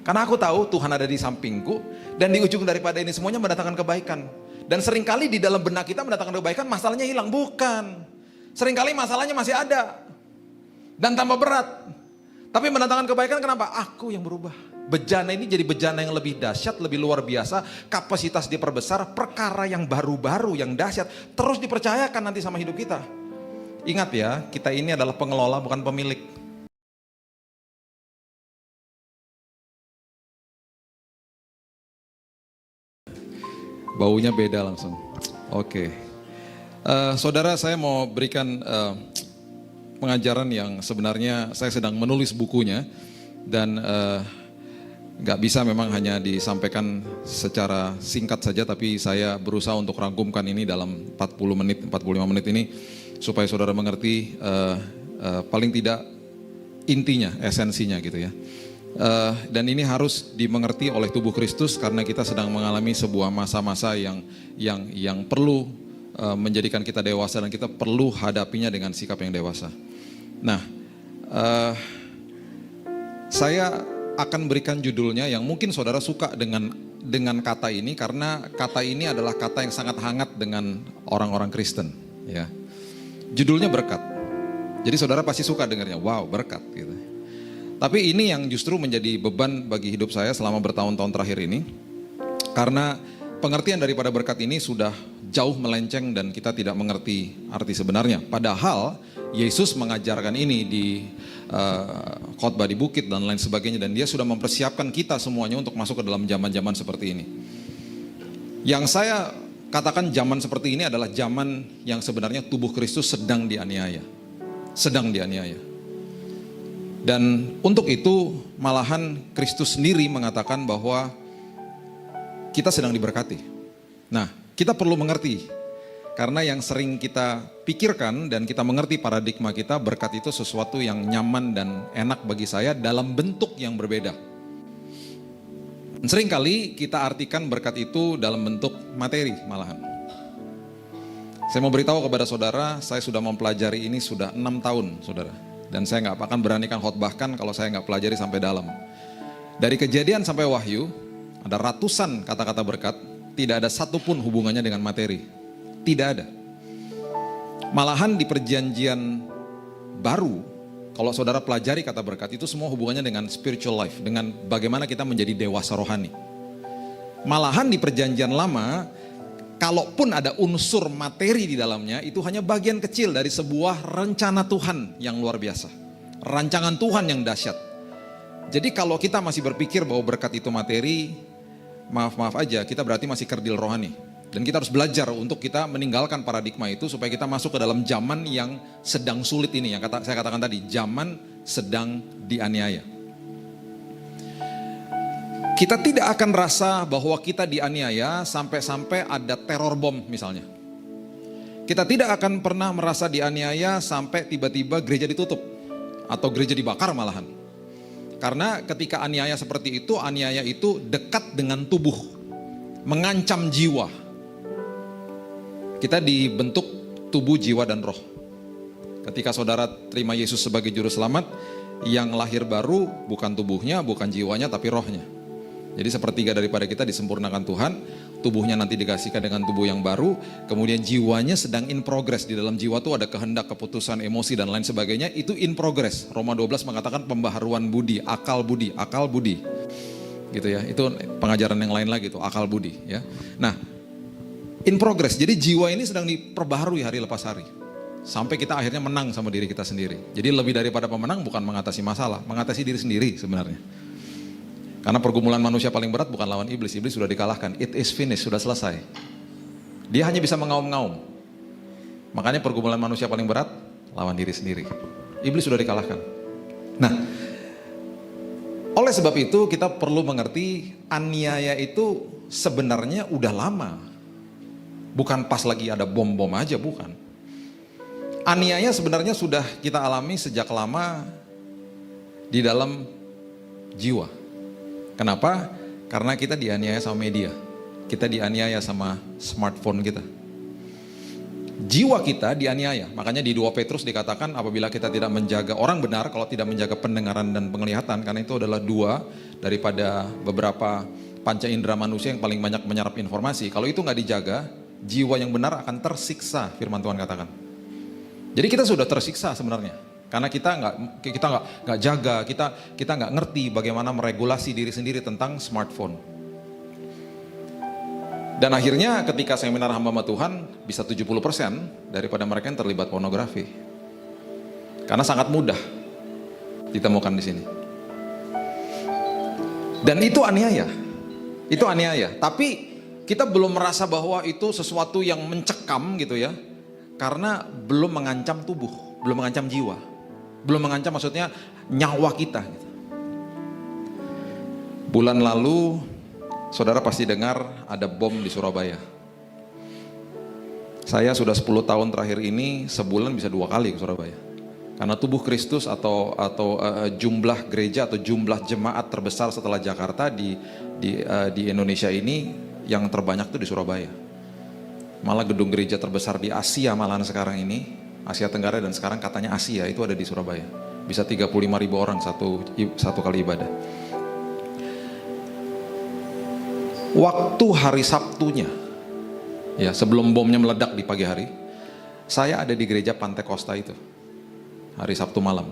Karena aku tahu Tuhan ada di sampingku, dan di ujung daripada ini semuanya mendatangkan kebaikan. Dan seringkali di dalam benak kita mendatangkan kebaikan, masalahnya hilang. Bukan. Seringkali masalahnya masih ada. Dan tambah berat. Tapi mendatangkan kebaikan kenapa? Aku yang berubah. Bejana ini jadi bejana yang lebih dahsyat, lebih luar biasa. Kapasitas diperbesar, perkara yang baru-baru, yang dahsyat. Terus dipercayakan nanti sama hidup kita. Ingat ya, kita ini adalah pengelola bukan pemilik. Baunya beda langsung. Oke. Saudara, saya mau berikan pengajaran yang sebenarnya saya sedang menulis bukunya. Dan gak bisa memang hanya disampaikan secara singkat saja, tapi saya berusaha untuk rangkumkan ini dalam 40 menit, 45 menit ini. Supaya saudara mengerti paling tidak intinya, esensinya gitu ya. Dan ini harus dimengerti oleh tubuh Kristus karena kita sedang mengalami sebuah masa-masa yang perlu menjadikan kita dewasa, dan kita perlu hadapinya dengan sikap yang dewasa. Nah, saya akan berikan judulnya yang mungkin saudara suka dengan kata ini, karena kata ini adalah kata yang sangat hangat dengan orang-orang Kristen. Ya, judulnya berkat. Jadi saudara pasti suka dengarnya, wow berkat gitu. Tapi ini yang justru menjadi beban bagi hidup saya selama bertahun-tahun terakhir ini. Karena pengertian daripada berkat ini sudah jauh melenceng dan kita tidak mengerti arti sebenarnya. Padahal Yesus mengajarkan ini di khotbah di bukit dan lain sebagainya. Dan dia sudah mempersiapkan kita semuanya untuk masuk ke dalam zaman-zaman seperti ini. Yang saya katakan zaman seperti ini adalah zaman yang sebenarnya tubuh Kristus sedang dianiaya. Sedang dianiaya. Dan untuk itu malahan Kristus sendiri mengatakan bahwa kita sedang diberkati. Nah, kita perlu mengerti. Karena yang sering kita pikirkan dan kita mengerti paradigma kita, berkat itu sesuatu yang nyaman dan enak bagi saya dalam bentuk yang berbeda. Seringkali kita artikan berkat itu dalam bentuk materi malahan. Saya mau beritahu kepada saudara, saya sudah mempelajari ini sudah 6 tahun saudara. Dan saya nggak akan beranikan khotbahkan kalau saya nggak pelajari sampai dalam. Dari Kejadian sampai Wahyu, ada ratusan kata-kata berkat, tidak ada satupun hubungannya dengan materi. Tidak ada. Malahan di perjanjian baru, kalau saudara pelajari kata berkat, itu semua hubungannya dengan spiritual life, dengan bagaimana kita menjadi dewasa rohani. Malahan di perjanjian lama, kalaupun ada unsur materi di dalamnya, itu hanya bagian kecil dari sebuah rencana Tuhan yang luar biasa. Rancangan Tuhan yang dahsyat. Jadi kalau kita masih berpikir bahwa berkat itu materi, maaf aja, kita berarti masih kerdil rohani. Dan kita harus belajar untuk kita meninggalkan paradigma itu supaya kita masuk ke dalam zaman yang sedang sulit ini. Yang saya katakan tadi, zaman sedang dianiaya. Kita tidak akan rasa bahwa kita dianiaya sampai-sampai ada teror bom misalnya. Kita tidak akan pernah merasa dianiaya sampai tiba-tiba gereja ditutup. Atau gereja dibakar malahan. Karena ketika aniaya seperti itu, aniaya itu dekat dengan tubuh. Mengancam jiwa. Kita dibentuk tubuh, jiwa, dan roh. Ketika saudara terima Yesus sebagai juru selamat, yang lahir baru bukan tubuhnya, bukan jiwanya, tapi rohnya. Jadi sepertiga daripada kita disempurnakan Tuhan, tubuhnya nanti dikasihkan dengan tubuh yang baru, kemudian jiwanya sedang in progress. Di dalam jiwa itu ada kehendak, keputusan, emosi, dan lain sebagainya, itu in progress. Roma 12 mengatakan pembaharuan budi, akal budi. Gitu ya, itu pengajaran yang lain lagi tuh, akal budi ya. Nah, in progress, jadi jiwa ini sedang diperbaharui hari lepas hari. Sampai kita akhirnya menang sama diri kita sendiri. Jadi lebih daripada pemenang bukan mengatasi masalah, mengatasi diri sendiri sebenarnya. Karena pergumulan manusia paling berat bukan lawan iblis, iblis sudah dikalahkan, it is finished, sudah selesai. Dia hanya bisa mengaum-ngaum. Makanya pergumulan manusia paling berat, lawan diri sendiri. Iblis sudah dikalahkan. Nah, oleh sebab itu kita perlu mengerti aniaya itu sebenarnya udah lama. Bukan pas lagi ada bom-bom aja, bukan. Aniaya sebenarnya sudah kita alami sejak lama di dalam jiwa. Kenapa? Karena kita dianiaya sama media. Kita dianiaya sama smartphone kita. Jiwa kita dianiaya. Makanya di 2 Petrus dikatakan apabila kita tidak menjaga orang benar, kalau tidak menjaga pendengaran dan penglihatan, karena itu adalah 2 daripada beberapa panca indera manusia yang paling banyak menyerap informasi. Kalau itu nggak dijaga, jiwa yang benar akan tersiksa, firman Tuhan katakan. Jadi kita sudah tersiksa sebenarnya, karena kita nggak jaga, kita nggak ngerti bagaimana meregulasi diri sendiri tentang smartphone. Dan akhirnya ketika seminar hamba Tuhan, bisa 70% daripada mereka yang terlibat pornografi. Karena sangat mudah ditemukan di sini. Dan itu aniaya. Itu aniaya. Tapi kita belum merasa bahwa itu sesuatu yang mencekam gitu ya. Karena belum mengancam tubuh, belum mengancam jiwa. Belum mengancam maksudnya nyawa kita gitu. Bulan lalu saudara pasti dengar ada bom di Surabaya. Saya sudah 10 tahun terakhir ini sebulan bisa 2 kali ke Surabaya. Karena tubuh Kristus atau jumlah gereja atau jumlah jemaat terbesar setelah Jakarta di Indonesia ini yang terbanyak tuh di Surabaya. Malah gedung gereja terbesar di Asia malahan sekarang ini, Asia Tenggara dan sekarang katanya Asia itu ada di Surabaya. Bisa 35.000 orang satu kali ibadah. Waktu hari Sabtunya, ya sebelum bomnya meledak di pagi hari, saya ada di gereja Pantai Costa itu, hari Sabtu malam.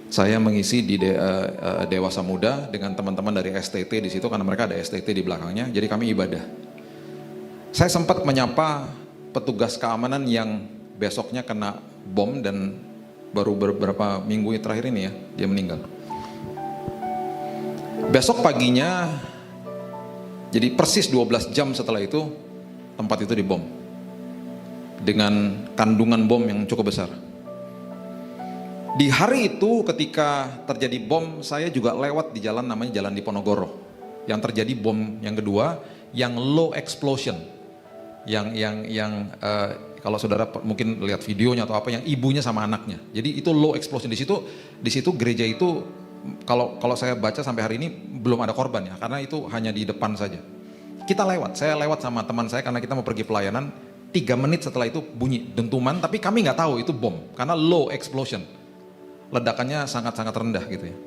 Saya mengisi di Dewasa Muda dengan teman-teman dari STT di situ, karena mereka ada STT di belakangnya, jadi kami ibadah. Saya sempat menyapa petugas keamanan yang besoknya kena bom dan baru beberapa minggu terakhir ini ya, dia meninggal. Besok paginya, jadi persis 12 jam setelah itu, tempat itu dibom. Dengan kandungan bom yang cukup besar. Di hari itu ketika terjadi bom, saya juga lewat di jalan namanya Jalan Diponegoro. Yang terjadi bom yang kedua, yang low explosion. Yang kalau saudara mungkin lihat videonya atau apa, yang ibunya sama anaknya. Jadi itu low explosion. Di situ gereja itu, kalau saya baca sampai hari ini belum ada korban ya, karena itu hanya di depan saja. Saya lewat sama teman saya karena kita mau pergi pelayanan, 3 menit setelah itu bunyi dentuman, tapi kami nggak tahu itu bom, karena low explosion. Ledakannya sangat-sangat rendah gitu ya.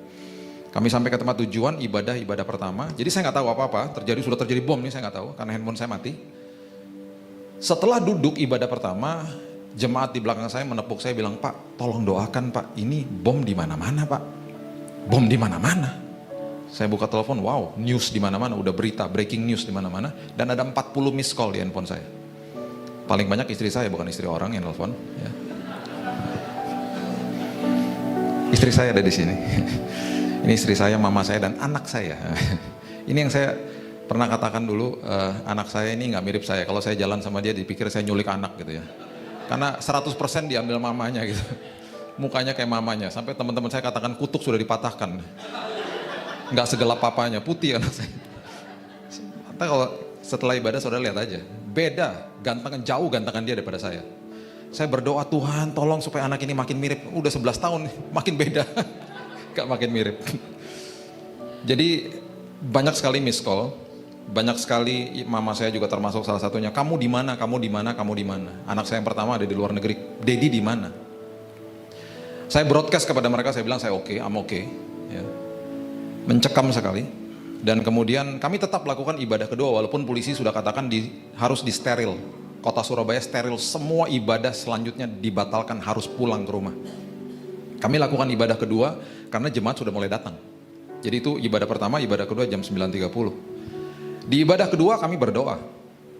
Kami sampai ke tempat tujuan, ibadah pertama, jadi saya nggak tahu apa-apa, sudah terjadi bom nih, saya nggak tahu, karena handphone saya mati. Setelah duduk ibadah pertama, jemaat di belakang saya menepuk saya bilang, "Pak, tolong doakan Pak, ini bom di mana-mana Pak. Bom di mana-mana." Saya buka telepon, wow, news di mana-mana, udah berita, breaking news di mana-mana, dan ada 40 miss call di handphone saya. Paling banyak istri saya, bukan istri orang yang telepon. Ya. Istri saya ada di sini. Ini istri saya, mama saya, dan anak saya. Ini yang saya pernah katakan dulu, anak saya ini nggak mirip saya. Kalau saya jalan sama dia, dipikir saya nyulik anak gitu ya. Karena 100% diambil mamanya gitu. Mukanya kayak mamanya, sampai teman-teman saya katakan kutuk sudah dipatahkan. Nggak segelap papanya, putih anak saya. Atau kalau setelah ibadah saudara lihat aja, beda, jauh gantengan dia daripada saya. Saya berdoa, Tuhan tolong supaya anak ini makin mirip. Udah 11 tahun, makin beda. Gak makin mirip. Jadi banyak sekali miss call, banyak sekali, mama saya juga termasuk salah satunya. Kamu di mana? Kamu di mana? Kamu di mana? Anak saya yang pertama ada di luar negeri. Dedi di mana? Saya broadcast kepada mereka, saya bilang saya oke, I'm okay. Ya. Mencekam sekali. Dan kemudian kami tetap lakukan ibadah kedua walaupun polisi sudah katakan harus di steril. Kota Surabaya steril, semua ibadah selanjutnya dibatalkan, harus pulang ke rumah. Kami lakukan ibadah kedua karena jemaat sudah mulai datang. Jadi itu ibadah pertama, ibadah kedua jam 9.30. Di ibadah kedua kami berdoa.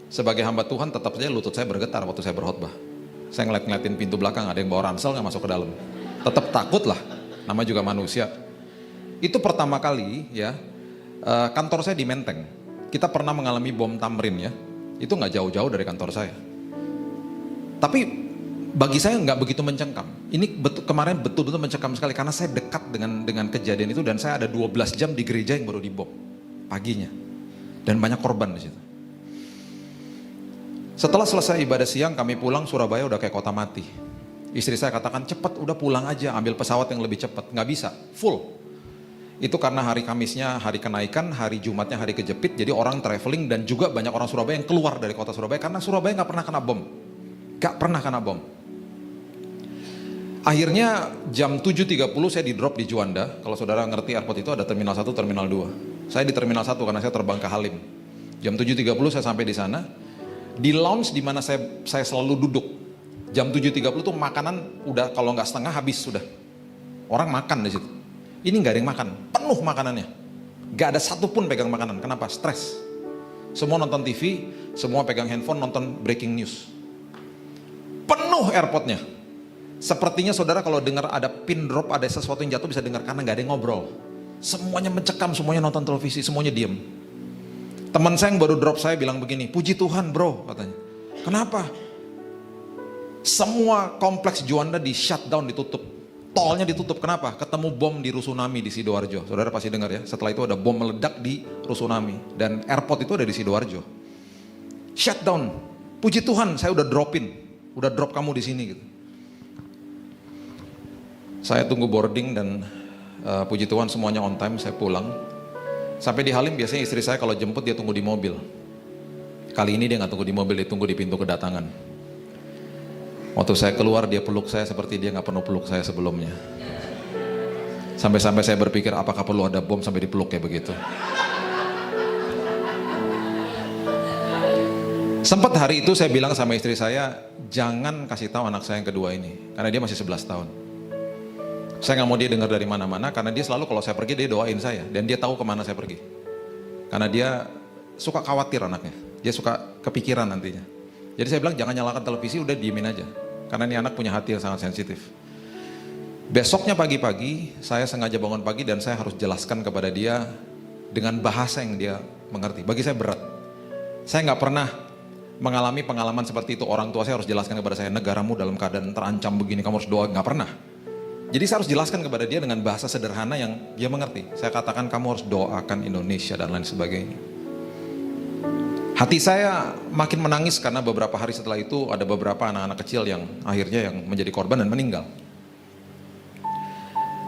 Sebagai hamba Tuhan tetap saja lutut saya bergetar waktu saya berkhotbah. Saya ngeliatin pintu belakang, ada yang bawa ransel nggak masuk ke dalam. Tetap takut lah, nama juga manusia. Itu pertama kali ya, kantor saya di Menteng. Kita pernah mengalami bom Tamrin ya, itu nggak jauh-jauh dari kantor saya. Tapi bagi saya nggak begitu mencengkam. Ini kemarin betul-betul mencengkam sekali karena saya dekat dengan kejadian itu dan saya ada 12 jam di gereja yang baru dibom paginya dan banyak korban di situ. Setelah selesai ibadah siang kami pulang, Surabaya udah kayak kota mati. Istri saya katakan cepet udah pulang aja, ambil pesawat yang lebih cepat. Nggak bisa, full. Itu karena hari Kamisnya hari kenaikan, hari Jumatnya hari kejepit, jadi orang traveling dan juga banyak orang Surabaya yang keluar dari kota Surabaya karena Surabaya nggak pernah kena bom. Gak pernah kena bom. Akhirnya jam 7.30 saya di drop di Juanda. Kalau saudara ngerti airport itu ada terminal 1, terminal 2. Saya di terminal 1 karena saya terbang ke Halim. Jam 7.30 saya sampai di sana. Di lounge di mana saya selalu duduk. Jam 7.30 tuh makanan udah kalau nggak setengah habis sudah. Orang makan di situ. Ini nggak ada yang makan, penuh makanannya. Nggak ada satupun pegang makanan. Kenapa? Stres. Semua nonton TV, semua pegang handphone nonton breaking news. Penuh airportnya. Sepertinya saudara kalau dengar ada pin drop, ada sesuatu yang jatuh bisa dengar karena nggak ada yang ngobrol. Semuanya mencekam, semuanya nonton televisi, semuanya diem. Teman saya yang baru drop saya bilang begini, puji Tuhan bro katanya. Kenapa? Semua kompleks Juanda di shutdown, ditutup. Tolnya ditutup, kenapa? Ketemu bom di Rusunami di Sidoarjo. Saudara pasti dengar ya, setelah itu ada bom meledak di Rusunami. Dan airport itu ada di Sidoarjo. Shutdown, puji Tuhan saya udah drop kamu di sini gitu. Saya tunggu boarding dan puji Tuhan semuanya on time, saya pulang. Sampai di Halim biasanya istri saya kalau jemput dia tunggu di mobil. Kali ini dia nggak tunggu di mobil, dia tunggu di pintu kedatangan. Waktu saya keluar dia peluk saya seperti dia nggak pernah peluk saya sebelumnya. Sampai-sampai saya berpikir apakah perlu ada bom sampai dipeluk kayak begitu. Sempat hari itu saya bilang sama istri saya, jangan kasih tahu anak saya yang kedua ini, karena dia masih 11 tahun. Saya nggak mau dia dengar dari mana-mana, karena dia selalu kalau saya pergi dia doain saya, dan dia tahu kemana saya pergi. Karena dia suka khawatir anaknya, dia suka kepikiran nantinya. Jadi saya bilang jangan nyalakan televisi, udah diemin aja. Karena ini anak punya hati yang sangat sensitif. Besoknya pagi-pagi, saya sengaja bangun pagi dan saya harus jelaskan kepada dia dengan bahasa yang dia mengerti. Bagi saya berat. Saya nggak pernah mengalami pengalaman seperti itu. Orang tua saya harus jelaskan kepada saya, negaramu dalam keadaan terancam begini, kamu harus doa. Nggak pernah. Jadi saya harus jelaskan kepada dia dengan bahasa sederhana yang dia mengerti. Saya katakan kamu harus doakan Indonesia dan lain sebagainya. Hati saya makin menangis karena beberapa hari setelah itu ada beberapa anak-anak kecil yang akhirnya yang menjadi korban dan meninggal.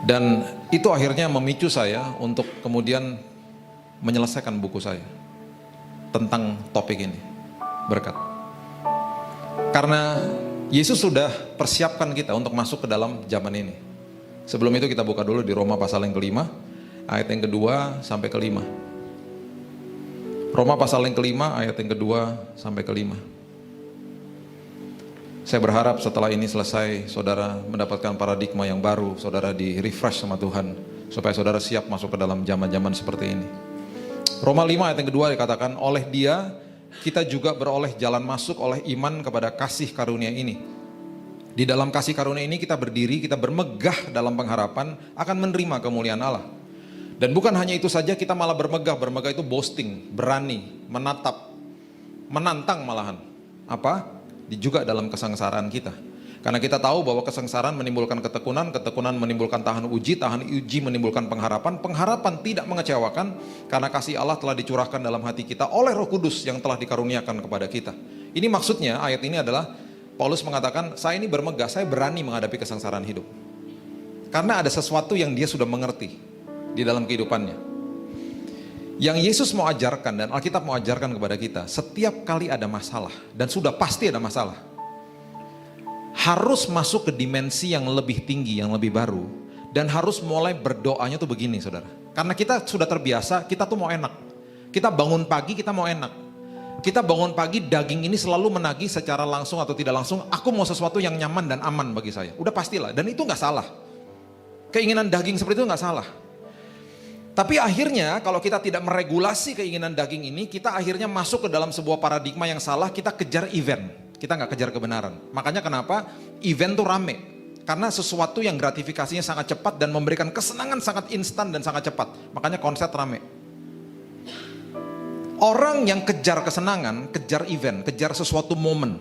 Dan itu akhirnya memicu saya untuk kemudian menyelesaikan buku saya tentang topik ini, berkat. Karena Yesus sudah persiapkan kita untuk masuk ke dalam zaman ini. Sebelum itu kita buka dulu di Roma pasal yang ke-5, ayat yang ke-2 sampai ke-5. Roma pasal yang ke-5, ayat yang ke-2 sampai ke-5. Saya berharap setelah ini selesai, saudara mendapatkan paradigma yang baru, saudara di-refresh sama Tuhan, supaya saudara siap masuk ke dalam zaman-zaman seperti ini. Roma 5 ayat yang ke-2 dikatakan, oleh dia kita juga beroleh jalan masuk oleh iman kepada kasih karunia ini. Di dalam kasih karunia ini kita berdiri, kita bermegah dalam pengharapan akan menerima kemuliaan Allah. Dan bukan hanya itu saja, kita malah bermegah itu boasting, berani, menatap, menantang malahan. Apa? Juga dalam kesengsaraan kita. Karena kita tahu bahwa kesengsaraan menimbulkan ketekunan, ketekunan menimbulkan tahan uji menimbulkan pengharapan, pengharapan tidak mengecewakan, karena kasih Allah telah dicurahkan dalam hati kita oleh Roh Kudus yang telah dikaruniakan kepada kita. Ini maksudnya, ayat ini adalah, Paulus mengatakan, saya ini bermegah, saya berani menghadapi kesengsaraan hidup. Karena ada sesuatu yang dia sudah mengerti di dalam kehidupannya. Yang Yesus mau ajarkan dan Alkitab mau ajarkan kepada kita, setiap kali ada masalah, dan sudah pasti ada masalah, harus masuk ke dimensi yang lebih tinggi, yang lebih baru, dan harus mulai berdoanya tuh begini saudara. Karena kita sudah terbiasa, kita tuh mau enak. Kita bangun pagi, kita mau enak. Kita bangun pagi, daging ini selalu menagih secara langsung atau tidak langsung, aku mau sesuatu yang nyaman dan aman bagi saya. Udah pastilah, dan itu gak salah. Keinginan daging seperti itu gak salah. Tapi akhirnya kalau kita tidak meregulasi keinginan daging ini, kita akhirnya masuk ke dalam sebuah paradigma yang salah, kita kejar event, kita gak kejar kebenaran. Makanya kenapa event tuh rame? Karena sesuatu yang gratifikasinya sangat cepat dan memberikan kesenangan sangat instan dan sangat cepat. Makanya konsep rame. Orang yang kejar kesenangan, kejar event, kejar sesuatu momen,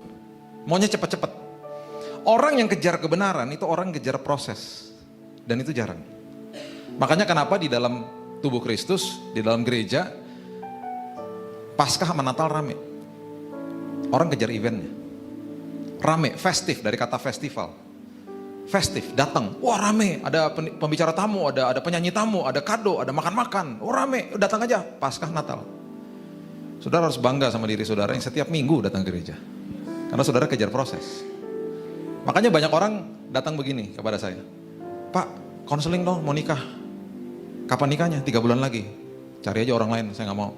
maunya cepat-cepat. Orang yang kejar kebenaran itu orang kejar proses, dan itu jarang. Makanya kenapa di dalam tubuh Kristus, di dalam gereja, Paskah sama Natal rame. Orang kejar eventnya, rame, festif dari kata festival. Festif, datang, wah rame, ada pembicara tamu, ada penyanyi tamu, ada kado, ada makan-makan, wah rame, datang aja, Paskah Natal. Saudara harus bangga sama diri saudara yang setiap minggu datang ke gereja. Karena saudara kejar proses. Makanya banyak orang datang begini kepada saya. Pak, konseling dong, mau nikah. Kapan nikahnya? 3 bulan lagi. Cari aja orang lain, saya gak mau.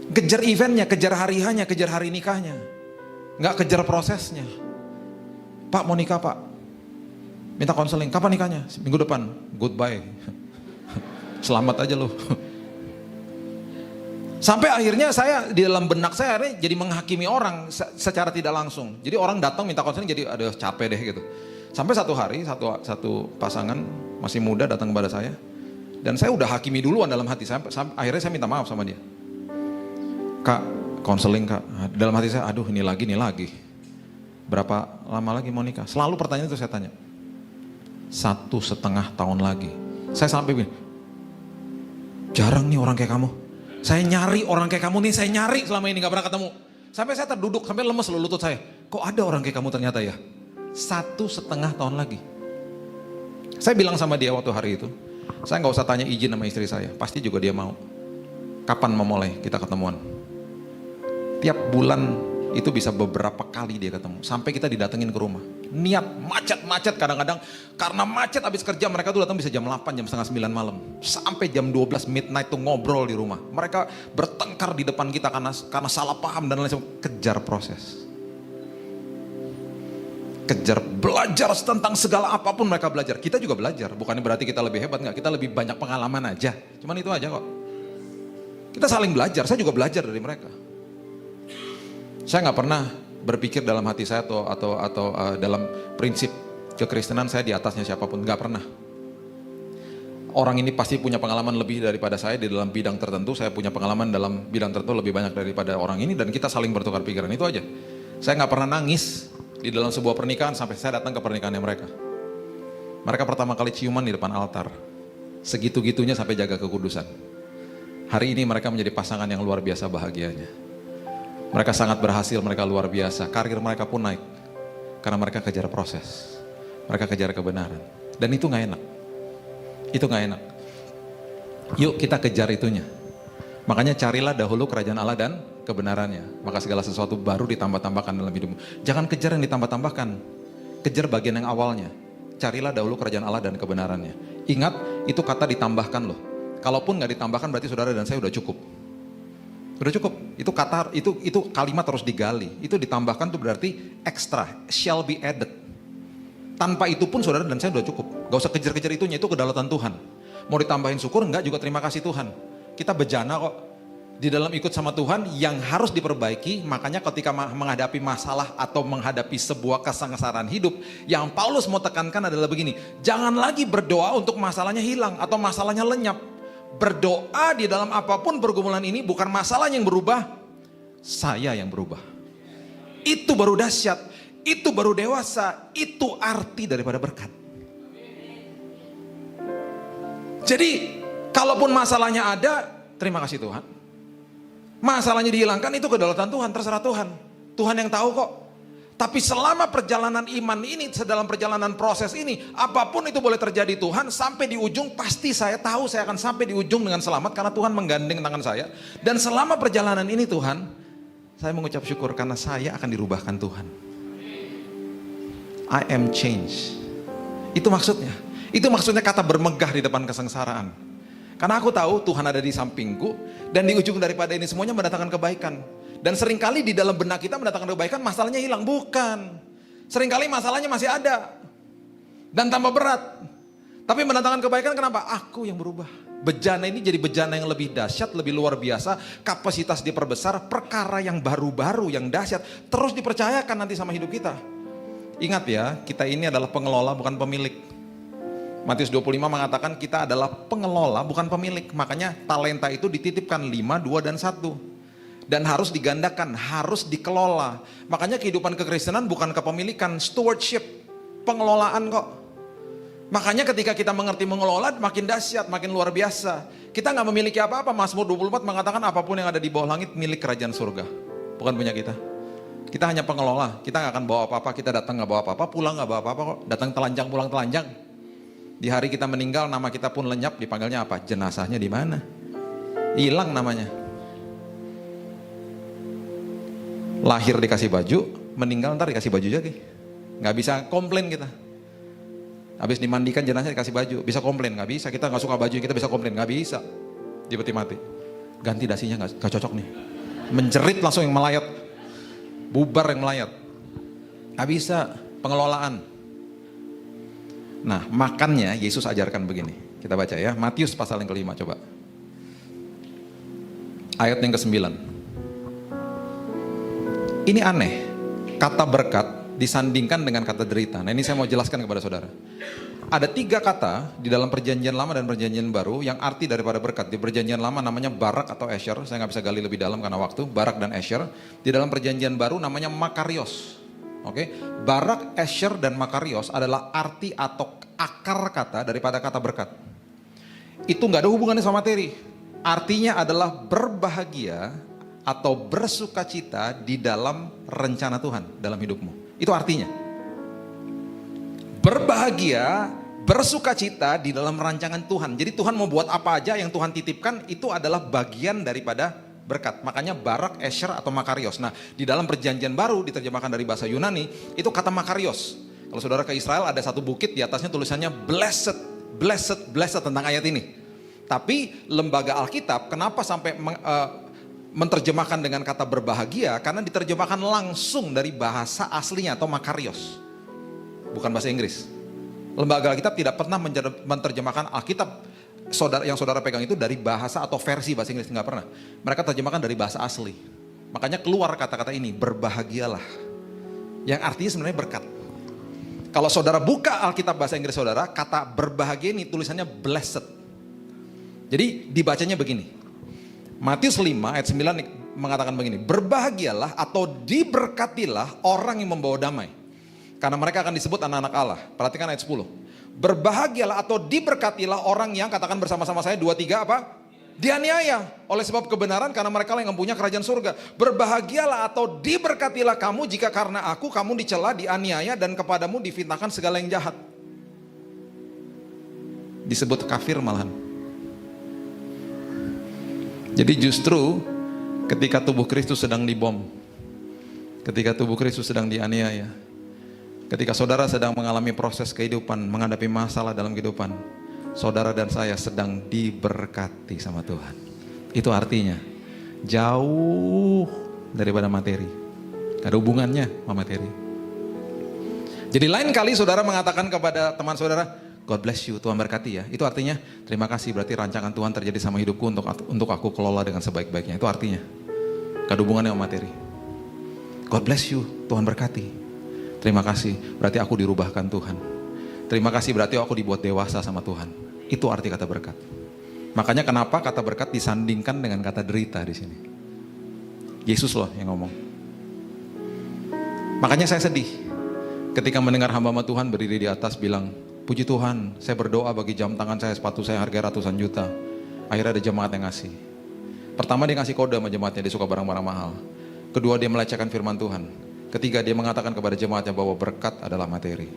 Kejar eventnya, kejar hari H-nya, kejar hari nikahnya. Gak kejar prosesnya. Pak, mau nikah pak. Minta konseling, kapan nikahnya? Minggu depan. Goodbye. Selamat aja loh. Sampai akhirnya saya di dalam benak saya jadi menghakimi orang secara tidak langsung. Jadi orang datang minta konseling jadi aduh capek deh gitu. Sampai satu hari satu pasangan masih muda datang kepada saya dan saya udah hakimi duluan dalam hati saya. Akhirnya saya minta maaf sama dia. Kak, konseling kak. Dalam hati saya, aduh ini lagi. Berapa lama lagi mau nikah? Selalu pertanyaan itu saya tanya. 1,5 tahun lagi. Saya sampai begini. Jarang nih orang kayak kamu. Saya nyari orang kayak kamu nih, saya nyari selama ini gak pernah ketemu. Sampai saya terduduk, sampai lemes lutut saya. Kok ada orang kayak kamu ternyata ya? 1,5 tahun lagi. Saya bilang sama dia waktu hari itu, saya gak usah tanya izin sama istri saya, pasti juga dia mau. Kapan mau mulai kita ketemuan? Tiap bulan itu bisa beberapa kali dia ketemu. Sampai kita didatengin ke rumah. Niat macet kadang-kadang. Karena macet habis kerja mereka tuh datang bisa jam 8, jam setengah 9 malam. Sampai jam 12 midnight tuh ngobrol di rumah. Mereka bertengkar di depan kita karena salah paham dan lain sebagainya. Kejar proses. Kejar belajar tentang segala apapun mereka belajar. Kita juga belajar. Bukannya berarti kita lebih hebat, enggak. Kita lebih banyak pengalaman aja. Cuman itu aja kok. Kita saling belajar. Saya juga belajar dari mereka. Saya nggak pernah berpikir dalam hati saya atau dalam prinsip kekristenan saya di atasnya siapapun, nggak pernah. Orang ini pasti punya pengalaman lebih daripada saya di dalam bidang tertentu, saya punya pengalaman dalam bidang tertentu lebih banyak daripada orang ini dan kita saling bertukar pikiran, itu aja. Saya nggak pernah nangis di dalam sebuah pernikahan sampai saya datang ke pernikahannya mereka. Mereka pertama kali ciuman di depan altar, segitu-gitunya sampai jaga kekudusan. Hari ini mereka menjadi pasangan yang luar biasa bahagianya. Mereka sangat berhasil, mereka luar biasa. Karir mereka pun naik. Karena mereka kejar proses. Mereka kejar kebenaran. Dan itu gak enak. Itu gak enak. Yuk kita kejar itunya. Makanya carilah dahulu kerajaan Allah dan kebenarannya. Maka segala sesuatu baru ditambah-tambahkan dalam hidupmu. Jangan kejar yang ditambah-tambahkan. Kejar bagian yang awalnya. Carilah dahulu kerajaan Allah dan kebenarannya. Ingat, itu kata ditambahkan loh. Kalaupun gak ditambahkan berarti saudara dan saya udah cukup. Udah cukup, itu kata, itu kalimat harus digali. Itu ditambahkan tuh berarti extra, shall be added. Tanpa itu pun saudara dan saya udah cukup. Gak usah kejar-kejar itunya, itu kedaulatan Tuhan. Mau ditambahin syukur, enggak juga terima kasih Tuhan. Kita bejana kok. Di dalam ikut sama Tuhan yang harus diperbaiki, makanya ketika menghadapi masalah atau menghadapi sebuah kesengsaraan hidup, yang Paulus mau tekankan adalah begini, jangan lagi berdoa untuk masalahnya hilang atau masalahnya lenyap. Berdoa di dalam apapun pergumulan ini bukan masalah yang berubah, saya yang berubah. Itu baru dahsyat, itu baru dewasa, itu arti daripada berkat. Jadi kalaupun masalahnya ada, terima kasih Tuhan. Masalahnya dihilangkan itu kedaulatan Tuhan, terserah Tuhan. Tuhan yang tahu kok. Tapi selama perjalanan iman ini, dalam perjalanan proses ini, apapun itu boleh terjadi Tuhan, sampai di ujung pasti saya tahu saya akan sampai di ujung dengan selamat karena Tuhan menggandeng tangan saya. Dan selama perjalanan ini Tuhan, saya mengucap syukur karena saya akan dirubahkan Tuhan. I am changed. Itu maksudnya. Itu maksudnya kata bermegah di depan kesengsaraan. Karena aku tahu Tuhan ada di sampingku dan di ujung daripada ini semuanya mendatangkan kebaikan. Dan seringkali di dalam benak kita mendatangkan kebaikan, masalahnya hilang. Bukan. Seringkali masalahnya masih ada. Dan tambah berat. Tapi mendatangkan kebaikan kenapa? Aku yang berubah. Bejana ini jadi bejana yang lebih dahsyat, lebih luar biasa. Kapasitas diperbesar, perkara yang baru-baru, yang dahsyat. Terus dipercayakan nanti sama hidup kita. Ingat ya, kita ini adalah pengelola bukan pemilik. Matius 25 mengatakan kita adalah pengelola bukan pemilik. Makanya talenta itu dititipkan 5, 2, dan 1. Dan harus digandakan, harus dikelola. Makanya kehidupan kekristenan bukan kepemilikan, stewardship, pengelolaan kok. Makanya ketika kita mengerti mengelola makin dahsyat, makin luar biasa. Kita gak memiliki apa-apa. Mazmur 24 mengatakan apapun yang ada di bawah langit milik kerajaan surga. Bukan punya kita. Kita hanya pengelola, kita gak akan bawa apa-apa. Kita datang gak bawa apa-apa, pulang gak bawa apa-apa kok. Datang telanjang, pulang telanjang. Di hari kita meninggal nama kita pun lenyap, dipanggilnya apa? Jenazahnya di mana? Hilang namanya. Lahir dikasih baju, meninggal ntar dikasih baju lagi. Nggak bisa komplain kita. Habis dimandikan jenazah dikasih baju, bisa komplain? Nggak bisa. Kita nggak suka baju, kita bisa komplain? Nggak bisa. Di peti mati. Ganti dasinya nggak cocok nih. Menjerit langsung yang melayat. Bubar yang melayat. Nggak bisa. Pengelolaan. Nah, makannya Yesus ajarkan begini. Kita baca ya, Matius pasal yang ke-5 coba. Ayat yang ke-9. Ini aneh, kata berkat disandingkan dengan kata derita. Nah ini saya mau jelaskan kepada saudara. Ada 3 kata di dalam perjanjian lama dan perjanjian baru yang arti daripada berkat. Di perjanjian lama namanya barak atau esher, saya nggak bisa gali lebih dalam karena waktu. Barak dan esher. Di dalam perjanjian baru namanya makarios. Oke, barak, esher dan makarios adalah arti atau akar kata daripada kata berkat. Itu nggak ada hubungannya sama materi. Artinya adalah berbahagia atau bersukacita di dalam rencana Tuhan dalam hidupmu. Itu artinya. Berbahagia, bersukacita di dalam rancangan Tuhan. Jadi Tuhan mau buat apa aja yang Tuhan titipkan itu adalah bagian daripada berkat. Makanya barak, esher atau makarios. Nah, di dalam perjanjian baru diterjemahkan dari bahasa Yunani, itu kata makarios. Kalau saudara ke Israel ada satu bukit di atasnya tulisannya blessed, blessed, blessed tentang ayat ini. Tapi lembaga Alkitab kenapa sampai menerjemahkan dengan kata berbahagia? Karena diterjemahkan langsung dari bahasa aslinya atau makarios. Bukan bahasa Inggris. Lembaga Alkitab tidak pernah menerjemahkan Alkitab yang saudara pegang itu dari bahasa atau versi bahasa Inggris, nggak pernah. Mereka terjemahkan dari bahasa asli. Makanya keluar kata-kata ini, berbahagialah. Yang artinya sebenarnya berkat. Kalau saudara buka Alkitab bahasa Inggris saudara, kata berbahagia ini tulisannya blessed. Jadi dibacanya begini. Matius 5 ayat 9 mengatakan begini, berbahagialah atau diberkatilah orang yang membawa damai. Karena mereka akan disebut anak-anak Allah. Perhatikan ayat 10. Berbahagialah atau diberkatilah orang yang, katakan bersama-sama saya, 2-3 apa? Dianiaya oleh sebab kebenaran karena mereka yang mempunyai kerajaan surga. Berbahagialah atau diberkatilah kamu jika karena aku kamu dicela, dianiaya dan kepadamu difitnahkan segala yang jahat. Disebut kafir malahan. Jadi justru ketika tubuh Kristus sedang dibom, ketika tubuh Kristus sedang dianiaya, ketika saudara sedang mengalami proses kehidupan, menghadapi masalah dalam kehidupan, saudara dan saya sedang diberkati sama Tuhan. Itu artinya jauh daripada materi. Gak ada hubungannya sama materi. Jadi lain kali saudara mengatakan kepada teman saudara, God bless you, Tuhan berkati ya. Itu artinya terima kasih, berarti rancangan Tuhan terjadi sama hidupku untuk aku kelola dengan sebaik-baiknya. Itu artinya gak ada hubungannya sama materi. God bless you, Tuhan berkati. Terima kasih, berarti aku dirubahkan Tuhan. Terima kasih, berarti aku dibuat dewasa sama Tuhan. Itu arti kata berkat. Makanya kenapa kata berkat disandingkan dengan kata derita di sini. Yesus loh yang ngomong. Makanya saya sedih ketika mendengar hamba Tuhan berdiri di atas bilang, puji Tuhan, saya berdoa bagi jam tangan saya, sepatu saya harga ratusan juta. Akhirnya ada jemaat yang ngasih. Pertama dia ngasih kode sama jemaatnya, dia suka barang-barang mahal. Kedua dia melecehkan firman Tuhan. Ketiga dia mengatakan kepada jemaatnya bahwa berkat adalah materi.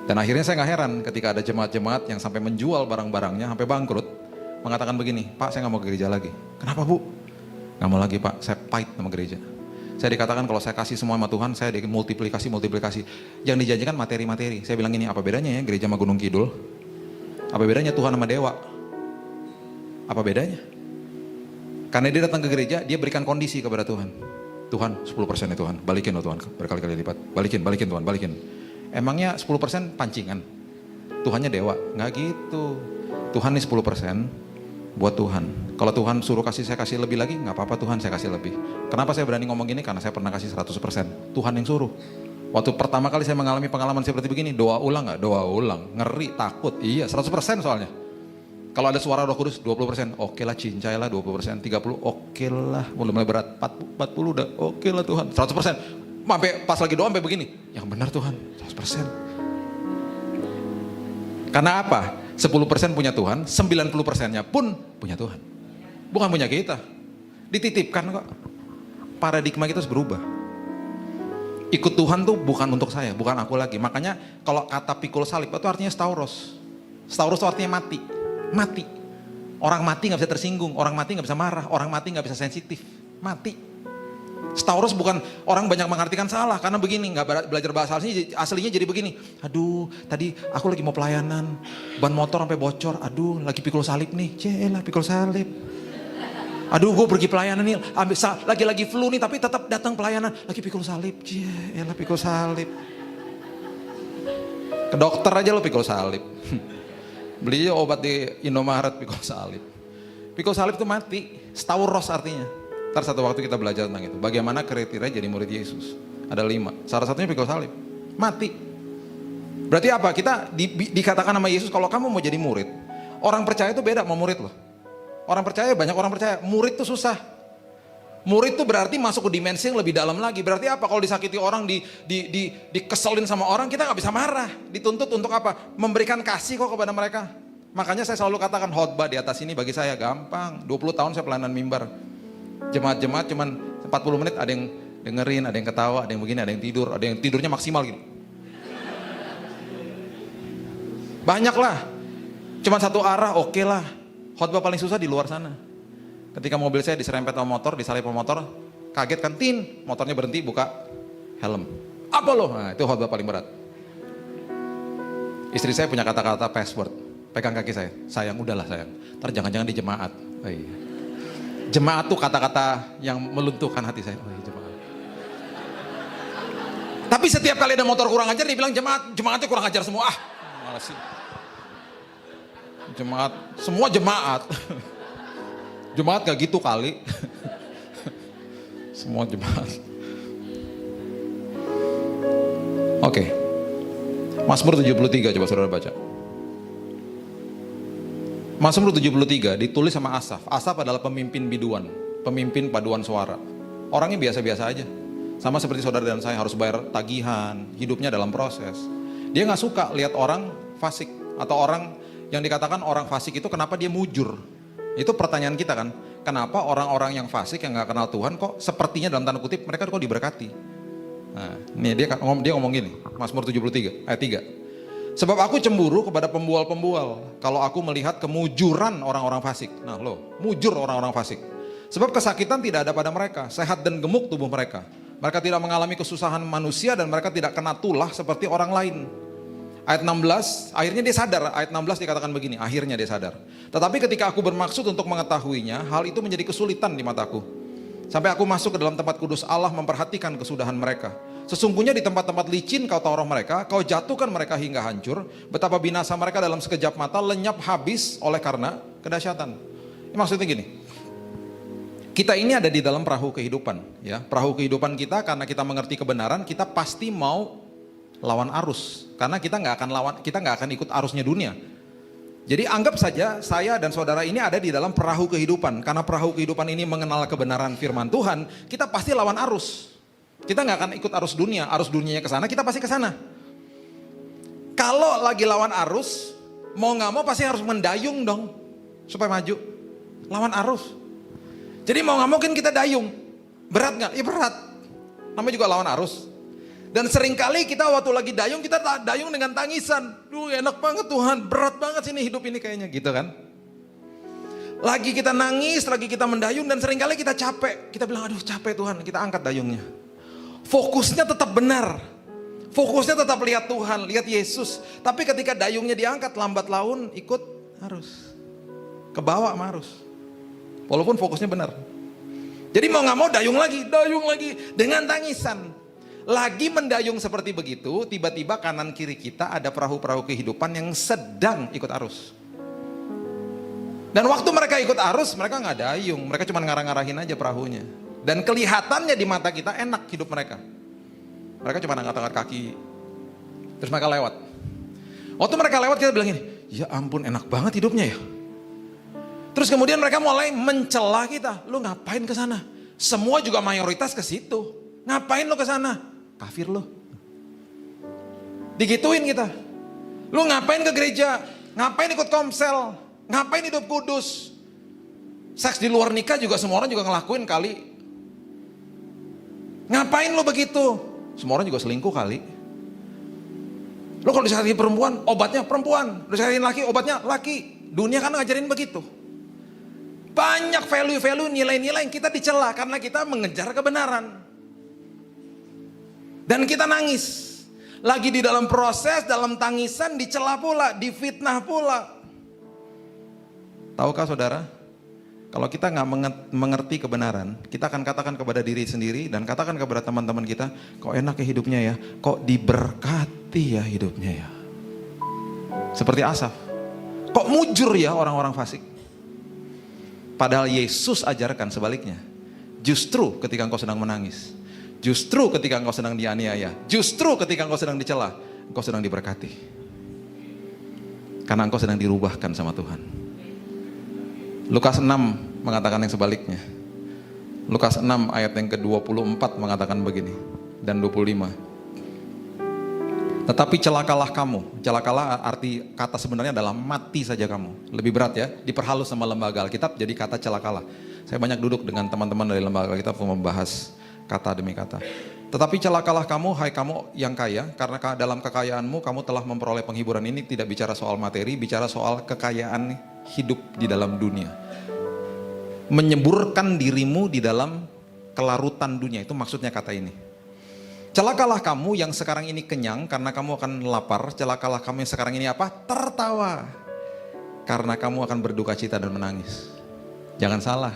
Dan akhirnya saya gak heran ketika ada jemaat-jemaat yang sampai menjual barang-barangnya, sampai bangkrut. Mengatakan begini, Pak saya gak mau ke gereja lagi. Kenapa Bu? Gak mau lagi Pak, saya pahit sama gereja. Saya dikatakan kalau saya kasih semua sama Tuhan, saya multiplikasi. Yang dijanjikan materi-materi. Saya bilang gini, apa bedanya ya gereja sama Gunung Kidul? Apa bedanya Tuhan sama dewa? Apa bedanya? Karena dia datang ke gereja, dia berikan kondisi kepada Tuhan. Tuhan 10% ya Tuhan, balikin loh Tuhan, berkali-kali lipat. Balikin Tuhan, balikin. Emangnya 10% pancingan? Tuhannya dewa? Nggak gitu. Tuhan ini 10% buat Tuhan. Kalau Tuhan suruh saya kasih lebih lagi, nggak apa-apa Tuhan saya kasih lebih. Kenapa saya berani ngomong gini? Karena saya pernah kasih 100%. Tuhan yang suruh. Waktu pertama kali saya mengalami pengalaman seperti begini, doa ulang nggak? Doa ulang. Ngeri, takut. Iya 100% soalnya. Kalau ada suara Roh Kudus 20%, oke lah cincailah 20%, 30, oke lah, mulai berat, 40 udah, oke lah Tuhan, 100%. Sampai pas lagi doa sampai begini, yang benar Tuhan, 100%. Karena apa? 10% punya Tuhan, 90%-nya pun punya Tuhan. Bukan punya kita. Dititipkan kok. Paradigma kita harus berubah. Ikut Tuhan tuh bukan untuk saya, bukan aku lagi. Makanya kalau kata pikul salib itu artinya stauros. Stauros itu artinya mati. Mati. Orang mati gak bisa tersinggung, orang mati gak bisa marah, orang mati gak bisa sensitif. Mati. Stauros bukan orang banyak mengartikan salah karena begini, nggak belajar bahasa aslinya jadi begini. Aduh, tadi aku lagi mau pelayanan, ban motor sampai bocor. Aduh, lagi pikul salib nih. Celah pikul salib. Aduh, gue pergi pelayanan nih, lagi flu nih tapi tetap datang pelayanan, lagi pikul salib. Celah pikul salib. Ke dokter aja lo pikul salib. Beli obat di Indomaret pikul salib. Pikul salib itu mati, stauros artinya. Ntar satu waktu kita belajar tentang itu. Bagaimana kriteria jadi murid Yesus. Ada 5. Salah satunya pikul salib. Mati. Berarti apa? Kita dikatakan sama Yesus kalau kamu mau jadi murid. Orang percaya itu beda sama murid loh. Orang percaya, banyak orang percaya. Murid itu susah. Murid itu berarti masuk ke dimensi yang lebih dalam lagi. Berarti apa? Kalau disakiti orang, dikeselin sama orang, kita gak bisa marah. Dituntut untuk apa? Memberikan kasih kok kepada mereka. Makanya saya selalu katakan khotbah di atas ini bagi saya gampang. 20 tahun saya pelayanan mimbar. Jemaat-jemaat cuman 40 menit ada yang dengerin, ada yang ketawa, ada yang begini, ada yang tidur, ada yang tidurnya maksimal gitu. Banyak lah. Cuman satu arah oke lah. Khotbah paling susah di luar sana. Ketika mobil saya diserempet sama motor, disalip sama motor, kaget kan, motornya berhenti, buka helm. Apa loh? Nah, itu khotbah paling berat. Istri saya punya kata-kata password. Pegang kaki saya. Sayang, udahlah sayang. Ntar jangan-jangan di jemaat. Oh, iya. Jemaat tuh kata-kata yang meluntuhkan hati saya. Oh iya, jemaat. Tapi setiap kali ada motor kurang ajar, dia bilang jemaatnya kurang ajar semua. Malas sih. Jemaat, semua jemaat. Jemaat gak gitu kali. Semua jemaat. Oke. Mazmur 73 coba saudara baca. Mazmur 73 ditulis sama Asaf. Asaf adalah pemimpin biduan, pemimpin paduan suara. Orangnya biasa-biasa aja. Sama seperti saudara dan saya harus bayar tagihan, hidupnya dalam proses. Dia gak suka lihat orang fasik atau orang yang dikatakan orang fasik itu kenapa dia mujur. Itu pertanyaan kita kan. Kenapa orang-orang yang fasik yang gak kenal Tuhan kok sepertinya dalam tanda kutip mereka kok diberkati. Nah, ini dia ngomong gini, Mazmur 73 ayat 3. Sebab aku cemburu kepada pembual-pembual kalau aku melihat kemujuran orang-orang fasik. Nah loh, mujur orang-orang fasik. Sebab kesakitan tidak ada pada mereka, sehat dan gemuk tubuh mereka. Mereka tidak mengalami kesusahan manusia dan mereka tidak kena tulah seperti orang lain. Ayat 16, akhirnya dia sadar, ayat 16 dikatakan begini, akhirnya dia sadar. Tetapi ketika aku bermaksud untuk mengetahuinya, hal itu menjadi kesulitan di mataku. Sampai aku masuk ke dalam tempat kudus Allah memperhatikan kesudahan mereka. Sesungguhnya di tempat-tempat licin kau taruh mereka, kau jatuhkan mereka hingga hancur. Betapa binasa mereka dalam sekejap mata, lenyap habis oleh karena kedahsyatan. Ini maksudnya gini, kita ini ada di dalam perahu kehidupan, ya. Perahu kehidupan kita karena kita mengerti kebenaran, kita pasti mau lawan arus. Karena kita nggak akan ikut arusnya dunia. Jadi anggap saja saya dan saudara ini ada di dalam perahu kehidupan. Karena perahu kehidupan ini mengenal kebenaran firman Tuhan, kita pasti lawan arus. Kita nggak akan ikut arus dunianya ke sana, kita pasti ke sana. Kalau lagi lawan arus, mau nggak mau pasti harus mendayung dong, supaya maju. Lawan arus. Jadi mau nggak mau kan kita dayung. Berat nggak? Iya berat. Namanya juga lawan arus. Dan seringkali kita waktu lagi dayung, kita dayung dengan tangisan. Duh enak banget Tuhan, berat banget sini hidup ini kayaknya gitu kan. Lagi kita nangis, lagi kita mendayung dan seringkali kita capek. Kita bilang aduh capek Tuhan, kita angkat dayungnya. Fokusnya tetap benar. Fokusnya tetap lihat Tuhan, lihat Yesus. Tapi ketika dayungnya diangkat lambat laun ikut arus. Kebawa sama arus. Walaupun fokusnya benar. Jadi mau gak mau dayung lagi dengan tangisan. Lagi mendayung seperti begitu, tiba-tiba kanan kiri kita ada perahu-perahu kehidupan yang sedang ikut arus. Dan waktu mereka ikut arus, mereka gak dayung, mereka cuma ngarah-ngarahin aja perahunya. Dan kelihatannya di mata kita enak hidup mereka. Mereka cuma angkat-angkat kaki, terus mereka lewat. Waktu mereka lewat kita bilang gini, ya ampun enak banget hidupnya ya. Terus kemudian mereka mulai mencela kita, lu ngapain ke sana? Semua juga mayoritas ke situ. Ngapain lu ke sana? Kafir lu. Digituin kita. Lu ngapain ke gereja? Ngapain ikut komsel? Ngapain hidup kudus? Seks di luar nikah juga semua orang juga ngelakuin kali. Ngapain lu begitu? Semua orang juga selingkuh kali. Lu kalau disakitin perempuan, obatnya perempuan. Disakitin laki, obatnya laki. Dunia kan ngajarin begitu. Banyak value-value, nilai-nilai yang kita dicela karena kita mengejar kebenaran. Dan kita nangis. Lagi di dalam proses, dalam tangisan, dicela pula, difitnah pula. Tahukah saudara, kalau kita nggak mengerti kebenaran, kita akan katakan kepada diri sendiri dan katakan kepada teman-teman kita, kok enak ya hidupnya ya, kok diberkati ya hidupnya ya. Seperti Asaf, kok mujur ya orang-orang fasik. Padahal Yesus ajarkan sebaliknya. Justru ketika engkau sedang menangis, justru ketika engkau sedang dianiaya, justru ketika engkau sedang dicela, engkau sedang diberkati. Karena engkau sedang dirubahkan sama Tuhan. Lukas 6 mengatakan yang sebaliknya. Lukas 6 ayat yang ke-24 mengatakan begini, dan 25. Tetapi celakalah kamu. Celakalah arti kata sebenarnya adalah mati saja kamu. Lebih berat ya, diperhalus sama lembaga Alkitab jadi kata celakalah. Saya banyak duduk dengan teman-teman dari lembaga Alkitab untuk membahas kata demi kata. Tetapi celakalah kamu, hai kamu yang kaya, karena dalam kekayaanmu kamu telah memperoleh penghiburan. Ini tidak bicara soal materi, bicara soal kekayaan hidup di dalam dunia. Menyeburkan dirimu di dalam kelarutan dunia, itu maksudnya kata ini. Celakalah kamu yang sekarang ini kenyang, karena kamu akan lapar. Celakalah kamu yang sekarang ini apa? Tertawa, karena kamu akan berduka cita dan menangis. Jangan salah,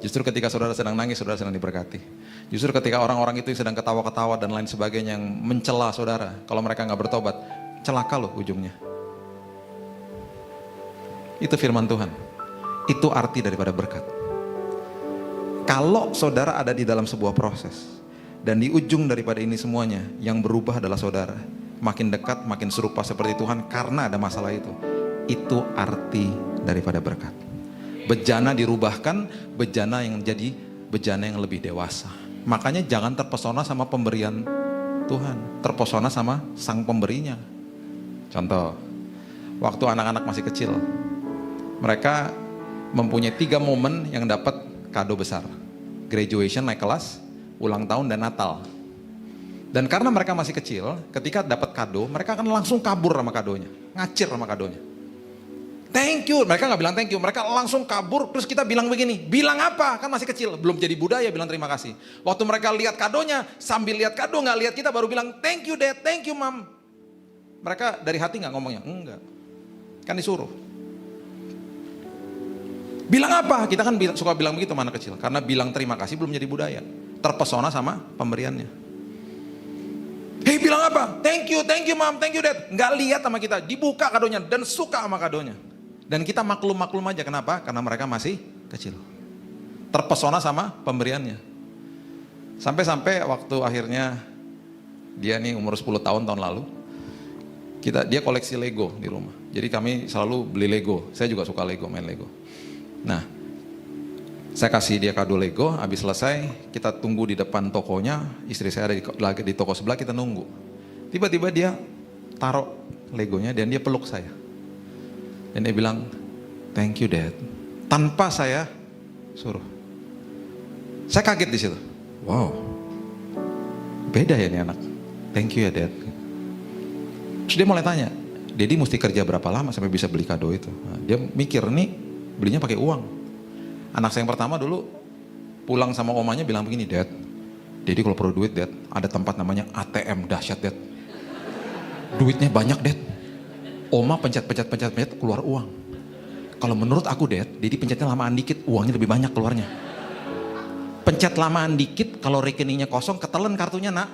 justru ketika saudara sedang nangis, saudara sedang diberkati. Justru ketika orang-orang itu sedang ketawa-ketawa dan lain sebagainya yang mencela saudara, kalau mereka nggak bertobat, celaka loh ujungnya. Itu firman Tuhan. Itu arti daripada berkat. Kalau saudara ada di dalam sebuah proses, dan di ujung daripada ini semuanya, yang berubah adalah saudara. Makin dekat, makin serupa seperti Tuhan karena ada masalah itu. Itu arti daripada berkat. Bejana dirubahkan, bejana yang jadi bejana yang lebih dewasa. Makanya jangan terpesona sama pemberian Tuhan, terpesona sama sang pemberinya. Contoh, waktu anak-anak masih kecil, mereka mempunyai 3 momen yang dapat kado besar. Graduation, naik kelas, ulang tahun, dan Natal. Dan karena mereka masih kecil, ketika dapat kado, mereka akan langsung kabur sama kadonya, ngacir sama kadonya. Thank you, mereka nggak bilang thank you, mereka langsung kabur. Terus kita bilang begini, bilang apa? Kan masih kecil, belum jadi budaya bilang terima kasih. Waktu mereka lihat kadonya, sambil lihat kado nggak lihat kita, baru bilang thank you dad, thank you mom. Mereka dari hati nggak ngomongnya, enggak, kan disuruh. Bilang apa? Kita kan suka bilang begitu sama anak kecil, karena bilang terima kasih belum jadi budaya. Terpesona sama pemberiannya. Hei, bilang apa? Thank you mom, thank you dad. Nggak lihat sama kita, dibuka kadonya dan suka sama kadonya. Dan kita maklum-maklum aja, kenapa? Karena mereka masih kecil. Terpesona sama pemberiannya. Sampai-sampai waktu akhirnya dia nih umur 10 tahun lalu, dia koleksi Lego di rumah. Jadi kami selalu beli Lego. Saya juga suka Lego, main Lego. Nah, saya kasih dia kado Lego, habis selesai kita tunggu di depan tokonya, istri saya ada di toko sebelah, kita nunggu. Tiba-tiba dia taruh Legonya dan dia peluk saya. Dan dia bilang, thank you dad, tanpa saya suruh. Saya kaget di situ. Wow, beda ya nih anak. Thank you ya dad. Terus dia mulai tanya, Dedi mesti kerja berapa lama sampai bisa beli kado itu? Nah, dia mikir nih belinya pakai uang. Anak saya yang pertama dulu pulang sama omanya bilang begini, dad, Dedi kalau perlu duit dad, ada tempat namanya ATM, dahsyat dad. Duitnya banyak dad. Oma pencet keluar uang. Kalau menurut aku dad, Dedi pencetnya lamaan dikit, uangnya lebih banyak keluarnya. Pencet lamaan dikit, kalau rekeningnya kosong, ketelen kartunya nak.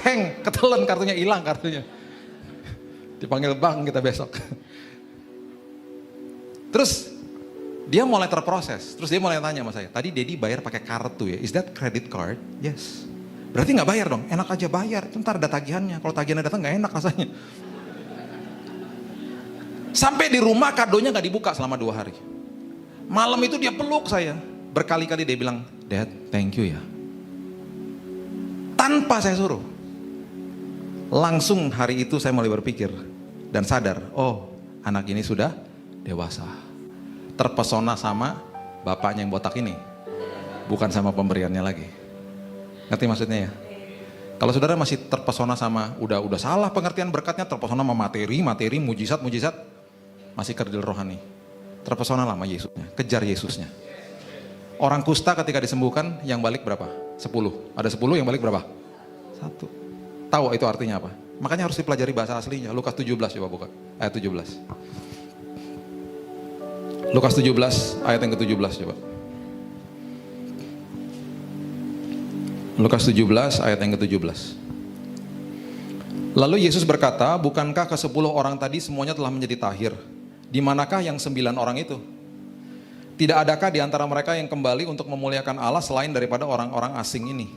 Heng, ketelen kartunya, hilang kartunya. Dipanggil bank kita besok. Terus dia mulai terproses. Terus dia mulai tanya sama saya, tadi Dedi bayar pakai kartu ya? Is that credit card? Yes. Berarti nggak bayar dong? Enak aja bayar. Ntar ada tagihannya. Kalau tagihannya datang nggak enak rasanya. Sampai di rumah kadonya nggak dibuka selama 2 hari. Malam itu dia peluk saya. Berkali-kali dia bilang, dad, thank you ya. Tanpa saya suruh. Langsung hari itu saya mulai berpikir dan sadar, oh anak ini sudah dewasa. Terpesona sama bapaknya yang botak ini, bukan sama pemberiannya lagi. Ngerti maksudnya ya? Kalau saudara masih terpesona sama, udah salah pengertian berkatnya, terpesona sama materi, mujizat, masih kerdil rohani. Terpesona lama Yesusnya, kejar Yesusnya. Orang kusta ketika disembuhkan, yang balik berapa? 10. Ada 10 yang balik berapa? 1. Tahu itu artinya apa? Makanya harus dipelajari bahasa aslinya. Lukas 17 coba buka. Ayat 17. Lukas 17 ayat yang ke-17 coba. Lukas 17 ayat yang ke-17. Lalu Yesus berkata, bukankah ke-10 orang tadi semuanya telah menjadi tahir? Di manakah yang 9 orang itu? Tidak adakah di antara mereka yang kembali untuk memuliakan Allah selain daripada orang-orang asing ini?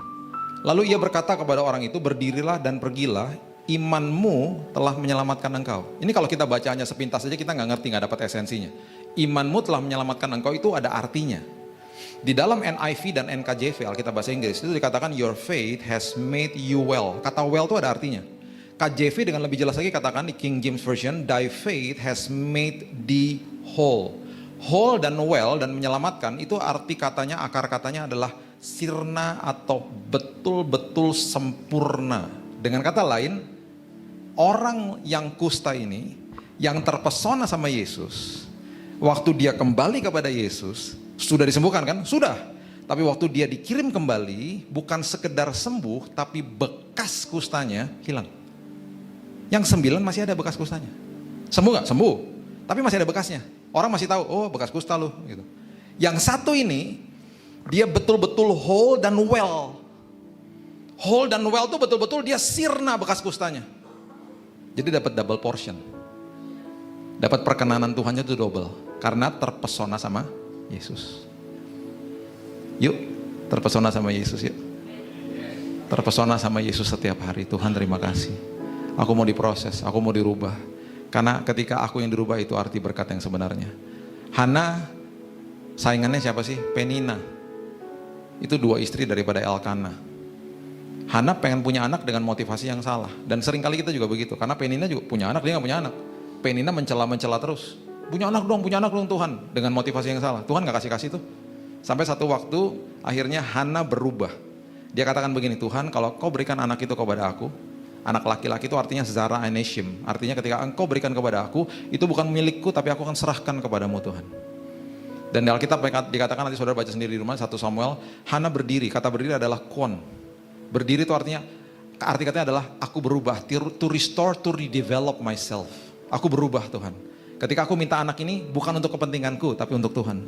Lalu ia berkata kepada orang itu, berdirilah dan pergilah, imanmu telah menyelamatkan engkau. Ini kalau kita bacanya sepintas saja kita nggak ngerti, nggak dapat esensinya. Imanmu telah menyelamatkan engkau itu ada artinya. Di dalam NIV dan NKJV, Alkitab bahasa Inggris, itu dikatakan your faith has made you well. Kata well itu ada artinya. KJV dengan lebih jelas lagi katakan di King James Version, thy faith has made thee whole. Whole dan well dan menyelamatkan itu arti katanya, akar katanya adalah sirna atau betul-betul sempurna. Dengan kata lain, orang yang kusta ini, yang terpesona sama Yesus, waktu dia kembali kepada Yesus, sudah disembuhkan kan? Sudah. Tapi waktu dia dikirim kembali, bukan sekedar sembuh, tapi bekas kustanya hilang. Yang 9 masih ada bekas kustanya. Sembuh gak? Sembuh. Tapi masih ada bekasnya. Orang masih tahu, oh bekas kusta lu. Gitu. Yang satu ini, dia betul-betul whole dan well. Whole dan well itu betul-betul dia sirna bekas kustanya. Jadi dapat double portion. Dapat perkenanan Tuhannya itu double. Karena terpesona sama Yesus. Yuk, terpesona sama Yesus yuk. Terpesona sama Yesus setiap hari. Tuhan terima kasih. Aku mau diproses, aku mau dirubah. Karena ketika aku yang dirubah itu arti berkat yang sebenarnya. Hana, saingannya siapa sih? Penina. Itu 2 istri daripada Elkana. Hana pengen punya anak dengan motivasi yang salah. Dan seringkali kita juga begitu. Karena Penina juga punya anak, dia gak punya anak. Penina mencela terus. Punya anak dong Tuhan. Dengan motivasi yang salah. Tuhan gak kasih tuh. Sampai satu waktu, akhirnya Hana berubah. Dia katakan begini, Tuhan kalau kau berikan anak itu kepada aku, anak laki-laki itu artinya Zara Aneshim. Artinya ketika engkau berikan kepada aku, itu bukan milikku tapi aku akan serahkan kepadamu Tuhan. Dan di Alkitab dikatakan, nanti saudara baca sendiri di rumah, 1 Samuel, Hana berdiri. Kata berdiri adalah kon. Berdiri itu artinya, arti katanya adalah aku berubah. To restore, to redevelop myself. Aku berubah Tuhan. Ketika aku minta anak ini, bukan untuk kepentinganku, tapi untuk Tuhan.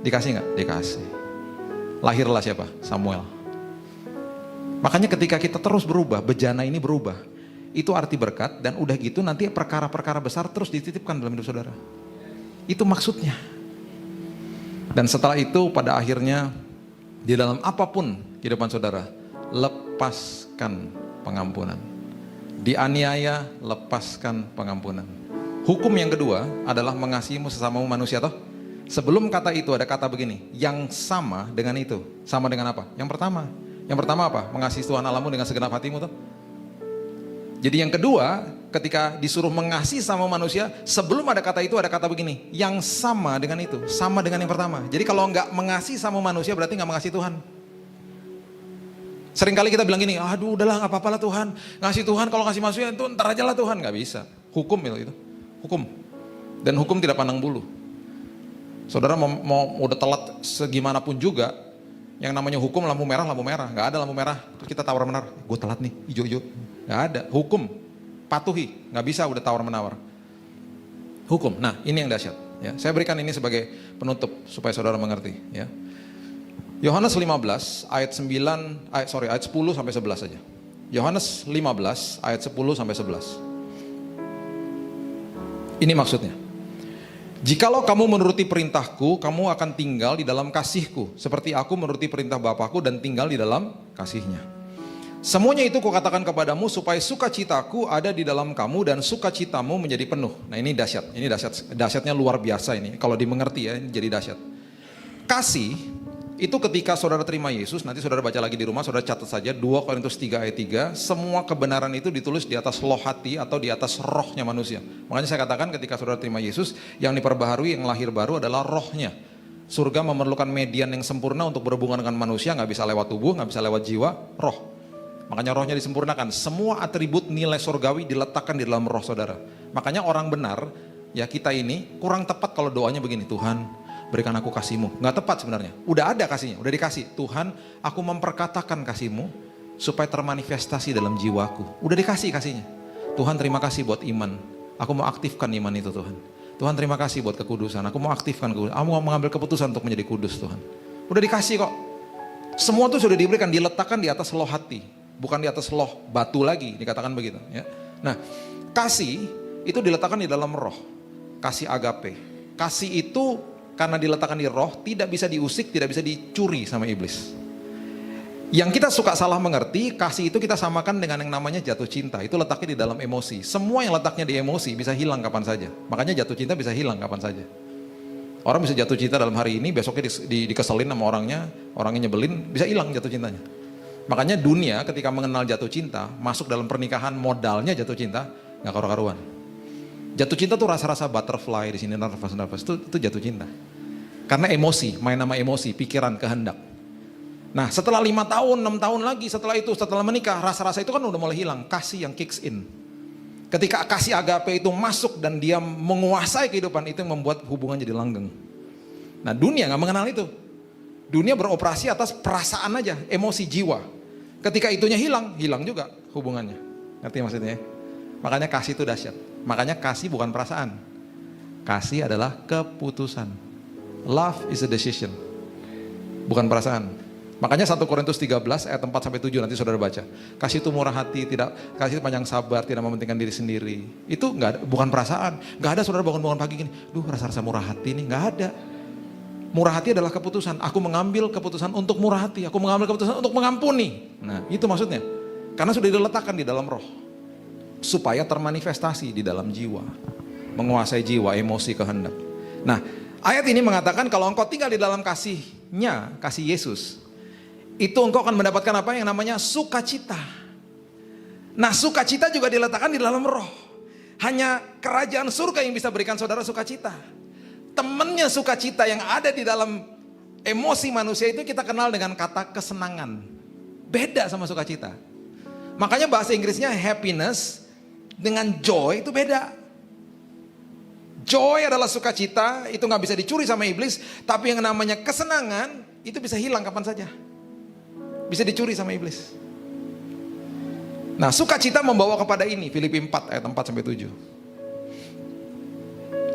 Dikasih gak? Dikasih. Lahirlah siapa? Samuel. Makanya ketika kita terus berubah, bejana ini berubah, itu arti berkat, dan udah gitu nanti perkara-perkara besar terus dititipkan dalam hidup saudara. Itu maksudnya. Dan setelah itu pada akhirnya di dalam apapun kehidupan saudara, lepaskan pengampunan. Dianiaya, lepaskan pengampunan. Hukum yang kedua adalah mengasihimu sesamamu manusia toh. Sebelum kata itu ada kata begini, yang sama dengan itu. Sama dengan apa? Yang pertama apa? Mengasihi Tuhan Allahmu dengan segenap hatimu tuh. Jadi yang kedua, ketika disuruh mengasihi sama manusia, sebelum ada kata itu ada kata begini, yang sama dengan itu, sama dengan yang pertama. Jadi kalau nggak mengasihi sama manusia berarti nggak mengasihi Tuhan. Seringkali kita bilang gini, aduh udahlah nggak apa-apa lah Tuhan, ngasih Tuhan kalau ngasih manusia itu ntar aja lah Tuhan, nggak bisa. Hukum itu, hukum. Dan hukum tidak pandang bulu. Saudara mau udah telat segimanapun juga, yang namanya hukum lampu merah, nggak ada lampu merah. Terus kita tawar menawar, gue telat nih, hijau-hijau, nggak ada. Hukum, patuhi, nggak bisa udah tawar menawar. Hukum. Nah ini yang dahsyat. Ya, saya berikan ini sebagai penutup supaya saudara mengerti. Ya. Yohanes 15 ayat 10 sampai 11 saja. Yohanes 15 ayat 10 sampai 11. Ini maksudnya. Jikalau kamu menuruti perintahku, kamu akan tinggal di dalam kasihku, seperti aku menuruti perintah Bapakku dan tinggal di dalam kasihnya. Semuanya itu kukatakan kepadamu supaya sukacitaku ada di dalam kamu dan sukacitamu menjadi penuh. Nah ini dahsyat, dahsyatnya luar biasa ini. Kalau dimengerti ya, ini jadi dahsyat. Kasih itu ketika saudara terima Yesus, nanti saudara baca lagi di rumah, saudara catat saja 2 Korintus 3 ayat 3, semua kebenaran itu ditulis di atas loh hati atau di atas rohnya manusia. Makanya saya katakan ketika saudara terima Yesus, yang diperbaharui, yang lahir baru adalah rohnya. Surga memerlukan median yang sempurna untuk berhubungan dengan manusia, gak bisa lewat tubuh, gak bisa lewat jiwa, roh. Makanya rohnya disempurnakan, semua atribut nilai surgawi diletakkan di dalam roh saudara. Makanya orang benar, ya kita ini kurang tepat kalau doanya begini, Tuhan berikan aku kasih-Mu. Nggak tepat sebenarnya. Udah ada kasihnya, udah dikasih. Tuhan, aku memperkatakan kasih-Mu supaya termanifestasi dalam jiwaku. Udah dikasih kasihnya. Tuhan, terima kasih buat iman. Aku mau aktifkan iman itu Tuhan. Tuhan, terima kasih buat kekudusan. Aku mau aktifkan kekudusan. Aku mau mengambil keputusan untuk menjadi kudus Tuhan. Udah dikasih kok. Semua itu sudah diberikan, diletakkan di atas loh hati. Bukan di atas loh batu lagi, dikatakan begitu. Ya. Nah, kasih itu diletakkan di dalam roh. Kasih agape. Kasih itu karena diletakkan di roh, tidak bisa diusik, tidak bisa dicuri sama iblis. Yang kita suka salah mengerti, kasih itu kita samakan dengan yang namanya jatuh cinta. Itu letaknya di dalam emosi. Semua yang letaknya di emosi bisa hilang kapan saja. Makanya jatuh cinta bisa hilang kapan saja. Orang bisa jatuh cinta dalam hari ini, besoknya dikeselin sama orangnya nyebelin, bisa hilang jatuh cintanya. Makanya dunia ketika mengenal jatuh cinta, masuk dalam pernikahan modalnya jatuh cinta, nggak karu-karuan. Jatuh cinta tuh rasa-rasa butterfly di sini, nervous itu jatuh cinta. Karena emosi, main nama emosi, pikiran, kehendak. Nah setelah 5 tahun, 6 tahun lagi setelah menikah, rasa-rasa itu kan udah mulai hilang, kasih yang kicks in. Ketika kasih agape itu masuk dan dia menguasai kehidupan, itu yang membuat hubungan jadi langgeng. Nah dunia nggak mengenal itu. Dunia beroperasi atas perasaan aja, emosi jiwa. Ketika itunya hilang, hilang juga hubungannya. Ngerti maksudnya? Makanya kasih itu dahsyat. Makanya kasih bukan perasaan. Kasih adalah keputusan. Love is a decision. Bukan perasaan. Makanya 1 Korintus 13 ayat 4-7 nanti saudara baca. Kasih itu murah hati, kasih itu panjang sabar, tidak mementingkan diri sendiri. Itu bukan perasaan. Nggak ada saudara bangun-bangun pagi gini, rasa-rasa murah hati nih, nggak ada. Murah hati adalah keputusan. Aku mengambil keputusan untuk murah hati. Aku mengambil keputusan untuk mengampuni. Nah itu maksudnya. Karena sudah diletakkan di dalam roh. Supaya termanifestasi di dalam jiwa. Menguasai jiwa, emosi, kehendak. Nah ayat ini mengatakan kalau engkau tinggal di dalam kasihnya, kasih Yesus. Itu engkau akan mendapatkan apa yang namanya sukacita. Nah sukacita juga diletakkan di dalam roh. Hanya kerajaan surga yang bisa berikan saudara sukacita. Temennya sukacita yang ada di dalam emosi manusia itu kita kenal dengan kata kesenangan. Beda sama sukacita. Makanya bahasa Inggrisnya happiness dengan joy itu beda. Joy adalah sukacita, itu gak bisa dicuri sama iblis. Tapi yang namanya kesenangan itu bisa hilang kapan saja. Bisa dicuri sama iblis. Nah sukacita membawa kepada ini, Filipi 4 ayat 4-7.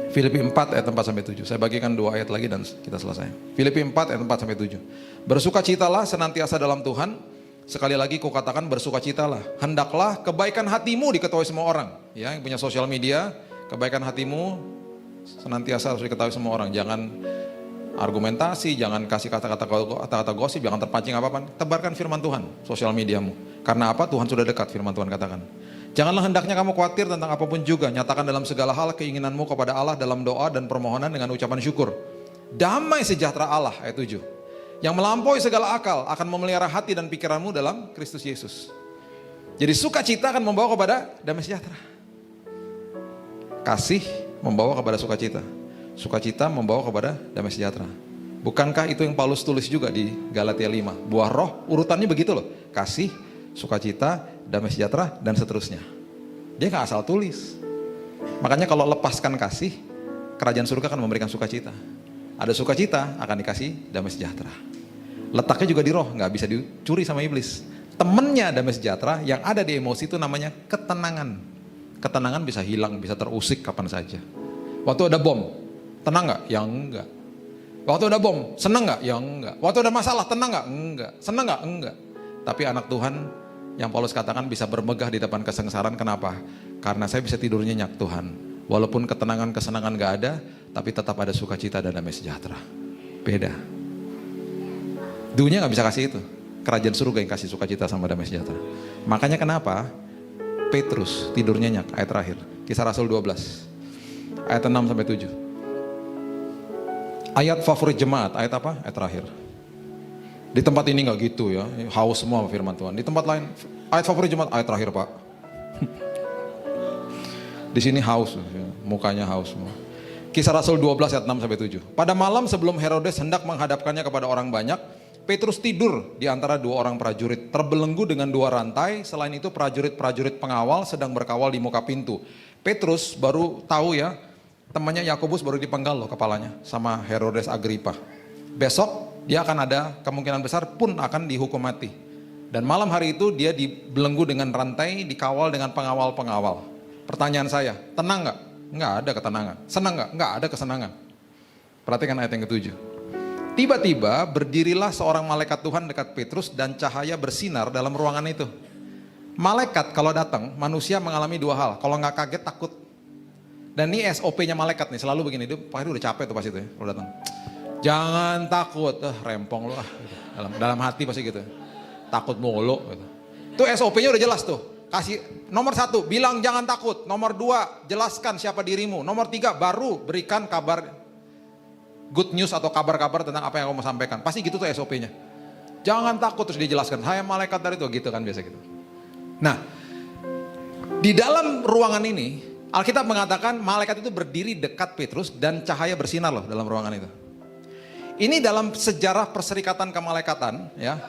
Filipi 4 ayat 4-7. Saya bagikan 2 ayat lagi dan kita selesai. Filipi 4 ayat 4-7. Bersukacitalah senantiasa dalam Tuhan. Sekali lagi kukatakan bersukacitalah. Hendaklah kebaikan hatimu diketahui semua orang. Ya, yang punya sosial media, kebaikan hatimu senantiasa harus diketahui semua orang. Jangan argumentasi, jangan kasih kata-kata gosip, jangan terpancing apa-apa. Tebarkan firman Tuhan, sosial mediamu. Karena apa? Tuhan sudah dekat, firman Tuhan katakan. Janganlah hendaknya kamu khawatir tentang apapun juga. Nyatakan dalam segala hal keinginanmu kepada Allah dalam doa dan permohonan dengan ucapan syukur. Damai sejahtera Allah, ayat 7. Yang melampaui segala akal akan memelihara hati dan pikiranmu dalam Kristus Yesus. Jadi sukacita akan membawa kepada damai sejahtera. Kasih membawa kepada sukacita. Sukacita membawa kepada damai sejahtera. Bukankah itu yang Paulus tulis juga di Galatia 5? Buah roh urutannya begitu loh. Kasih, sukacita, damai sejahtera, dan seterusnya. Dia gak asal tulis. Makanya kalau lepaskan kasih, kerajaan surga akan memberikan sukacita. Ada sukacita, akan dikasih damai sejahtera. Letaknya juga di roh, gak bisa dicuri sama iblis. Temennya damai sejahtera yang ada di emosi itu namanya ketenangan. Ketenangan bisa hilang, bisa terusik kapan saja. Waktu ada bom, tenang gak? Ya enggak. Waktu ada bom, senang gak? Ya enggak. Waktu ada masalah, tenang gak? Enggak. Senang gak? Enggak. Tapi anak Tuhan yang Paulus katakan bisa bermegah di depan kesengsaraan. Kenapa? Karena saya bisa tidur nyenyak Tuhan. Walaupun ketenangan, kesenangan gak ada, tapi tetap ada sukacita dan damai sejahtera. Beda. Dunia gak bisa kasih itu. Kerajaan surga yang kasih sukacita sama damai sejahtera. Makanya kenapa Petrus tidur nyenyak, ayat terakhir. Kisah Rasul 12. Ayat 6-7. Ayat favorit jemaat, ayat apa? Ayat terakhir. Di tempat ini gak gitu ya, haus semua firman Tuhan. Di tempat lain, ayat favorit jemaat, ayat terakhir Pak. Di sini haus, mukanya haus semua. Kisah Rasul 12 ayat 6-7. Pada malam sebelum Herodes hendak menghadapkannya kepada orang banyak, Petrus tidur di antara 2 orang prajurit, terbelenggu dengan 2 rantai. Selain itu prajurit-prajurit pengawal sedang berkawal di muka pintu. Petrus baru tahu ya, temannya Yakobus baru dipenggal loh kepalanya sama Herodes Agripa. Besok dia akan ada kemungkinan besar pun akan dihukum mati. Dan malam hari itu dia dibelenggu dengan rantai, dikawal dengan pengawal-pengawal. Pertanyaan saya, tenang nggak? Nggak ada ketenangan. Senang nggak? Nggak ada kesenangan. Perhatikan ayat yang ke-7. Tiba-tiba berdirilah seorang malaikat Tuhan dekat Petrus dan cahaya bersinar dalam ruangan itu. Malaikat kalau datang, manusia mengalami dua hal. Kalau nggak kaget, takut. Dan ini SOP-nya malaikat nih, selalu begini. Dia pasti udah capek tuh pas itu ya, kalau datang. Jangan takut, rempong lu ah. Dalam hati pasti gitu. Takut mulu. Gitu. Itu SOP-nya udah jelas tuh. Kasih nomor 1, bilang jangan takut. Nomor 2, jelaskan siapa dirimu. Nomor 3, baru berikan kabar good news atau kabar-kabar tentang apa yang kamu mau sampaikan. Pasti gitu tuh SOP-nya. Jangan takut, terus dijelaskan. Saya malaikat dari itu, gitu kan biasa gitu. Nah, di dalam ruangan ini, Alkitab mengatakan malaikat itu berdiri dekat Petrus dan cahaya bersinar loh dalam ruangan itu. Ini dalam sejarah perserikatan kemalaikatan ya.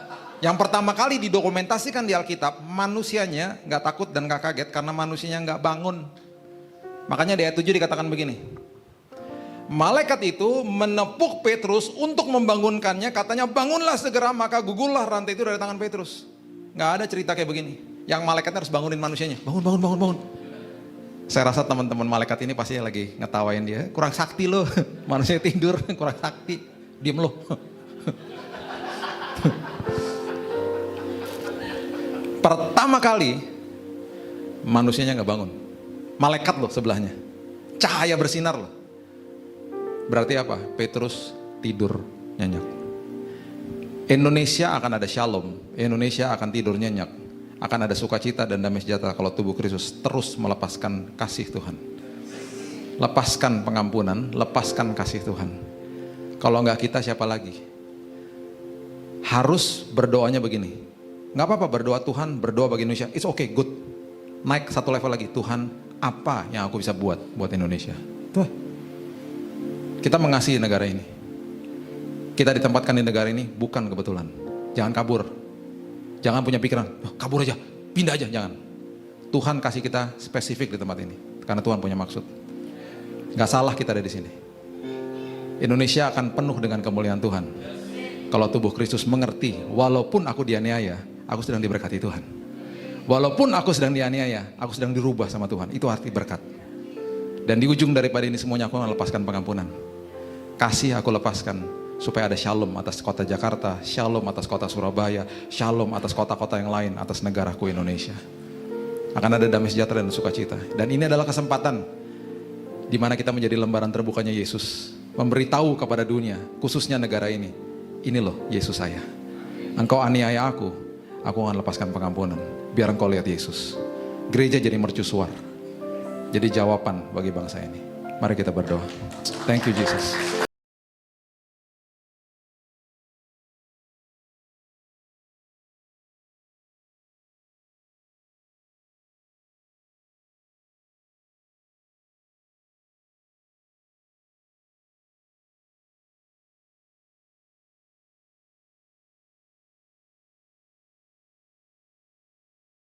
Yang pertama kali didokumentasikan di Alkitab, manusianya nggak takut dan nggak kaget karena manusianya nggak bangun. Makanya di ayat 7 dikatakan begini. Malaikat itu menepuk Petrus untuk membangunkannya, katanya bangunlah segera, maka gugurlah rantai itu dari tangan Petrus. Nggak ada cerita kayak begini. Yang malaikatnya harus bangunin manusianya. Bangun, bangun, bangun, bangun. Saya rasa teman-teman malaikat ini pasti lagi ngetawain dia. Kurang sakti loh, manusia tidur, kurang sakti. Diem loh. Pertama kali manusianya nggak bangun, malaikat loh sebelahnya, cahaya bersinar loh. Berarti apa? Petrus tidur nyenyak. Indonesia akan ada shalom, Indonesia akan tidur nyenyak, akan ada sukacita dan damai sejahtera kalau tubuh Kristus terus melepaskan kasih Tuhan, lepaskan pengampunan, lepaskan kasih Tuhan. Kalau nggak kita siapa lagi? Harus berdoanya begini. Nggak apa-apa berdoa Tuhan, berdoa bagi Indonesia. It's okay, good. Naik satu level lagi. Tuhan, apa yang aku bisa buat Indonesia? Tuh. Kita mengasihi negara ini. Kita ditempatkan di negara ini bukan kebetulan. Jangan kabur. Jangan punya pikiran, oh, kabur aja, pindah aja, jangan. Tuhan kasih kita spesifik di tempat ini. Karena Tuhan punya maksud. Nggak salah kita ada di sini. Indonesia akan penuh dengan kemuliaan Tuhan. Kalau tubuh Kristus mengerti, walaupun aku dianiaya, aku sedang diberkati Tuhan. Walaupun aku sedang dianiaya, aku sedang dirubah sama Tuhan. Itu arti berkat. Dan di ujung daripada ini semuanya aku akan lepaskan pengampunan. Kasih aku lepaskan supaya ada shalom atas kota Jakarta, shalom atas kota Surabaya, shalom atas kota-kota yang lain, atas negaraku Indonesia. Akan ada damai sejahtera dan sukacita. Dan ini adalah kesempatan di mana kita menjadi lembaran terbukanya Yesus. Memberitahu kepada dunia, khususnya negara ini. Ini loh Yesus saya. Engkau aniaya aku akan lepaskan pengampunan. Biar engkau lihat Yesus. Gereja jadi mercusuar. Jadi jawaban bagi bangsa ini. Mari kita berdoa. Thank you Jesus.